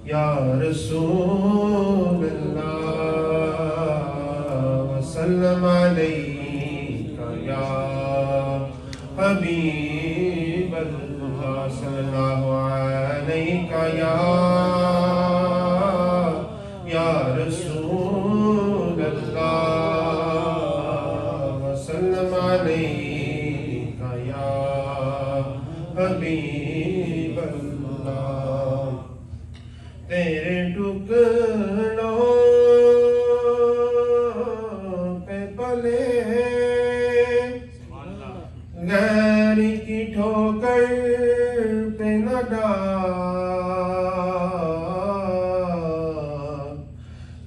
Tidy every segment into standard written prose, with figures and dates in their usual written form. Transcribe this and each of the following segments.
या रसूल अल्लाह वसल्लम अलैका या हबीब अल्लाह सल्लल्लाहु अलैका या रसूल अल्लाह वसल्लम अलैका या हबीब अल्लाह। तेरे टुकड़ों पे पले गैर की ठोकर पे न डाल,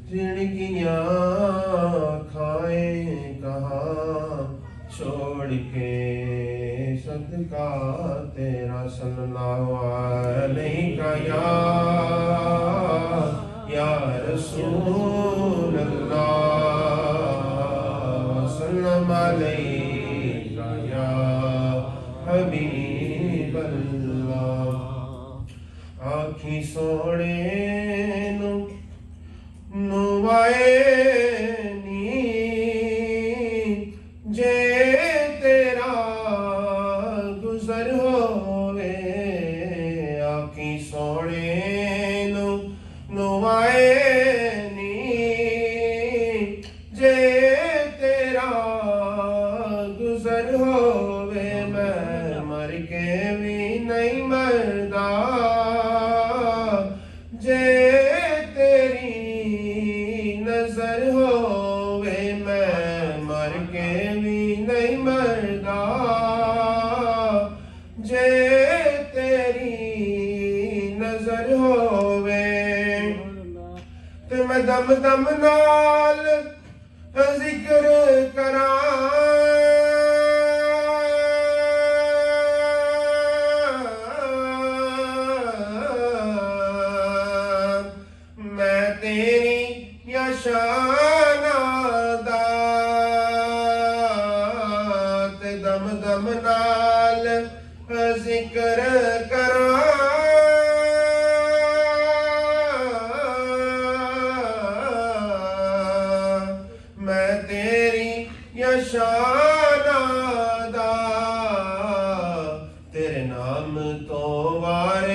चिड़कियाँ खाए कहाँ छोड़ के सदका तेरा सल्लल्लाहु अलैका या रसूल अल्लाह वसल्लम अलैका या हबीब अल्लाह। आँखी सोने नुवाए नी जे तेरा गुजर होवे, आँखी सोने नुवाए नी जे तेरा गुजर होवे, मैं मर के भी नहीं मरदा जे तेरी नजर होवे, मैं मर के भी नहीं मरदा जे तेरी नजर होवे। ते मैं दम दम नाल जिक्र करां, मैं तेरी या शान दा ते दम दम नाल जिक्र करां, मैं तेरी या शान दा तेरे नाम तो वार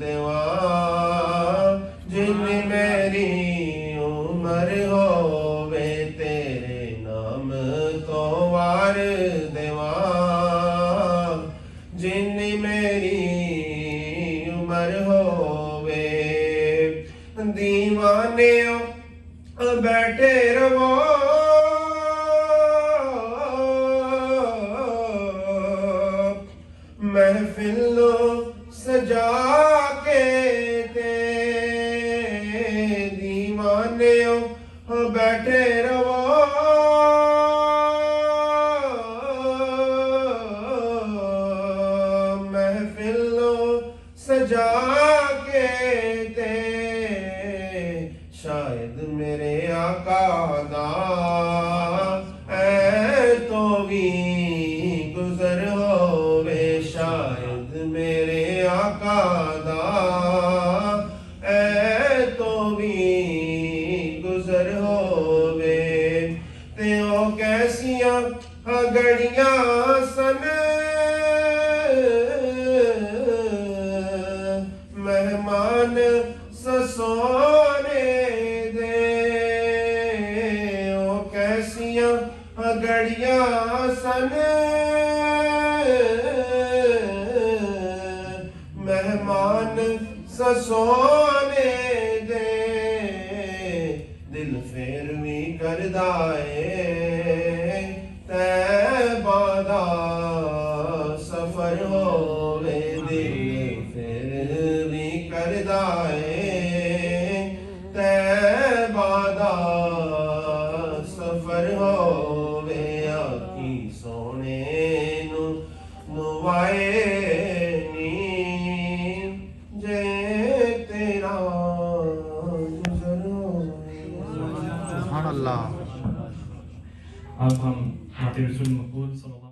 देवा, जिन मेरी उमर होवे, तेरे नाम तो वार देवा, जिन मेरी उमर होवे। दीवाने बैठे रवो महफिलों सजा के, ते दीवाने बैठे रवो महफिलों सजा के, ते शायद मेरे आका दा ऐ तो भी गुजर होवे, शायद मेरे आका दा ऐ तो भी गुजर होवे। ते ओ कैसियां घड़ियां सन मेहमान ससोने दे, ओ कैसियां घड़ियां सन मेहमान ससोने दे, दिल फेर भी करदा ए तैबा दा सफर होवे, दिल फेर भी करदा ए तैबा दा सफर होवे, आखी सोने नुवाए नी जे तेरा गुजर होवे। सुभान अल्लाह। अब हम हातिम रसूल मकबूल सल्लल्लाहु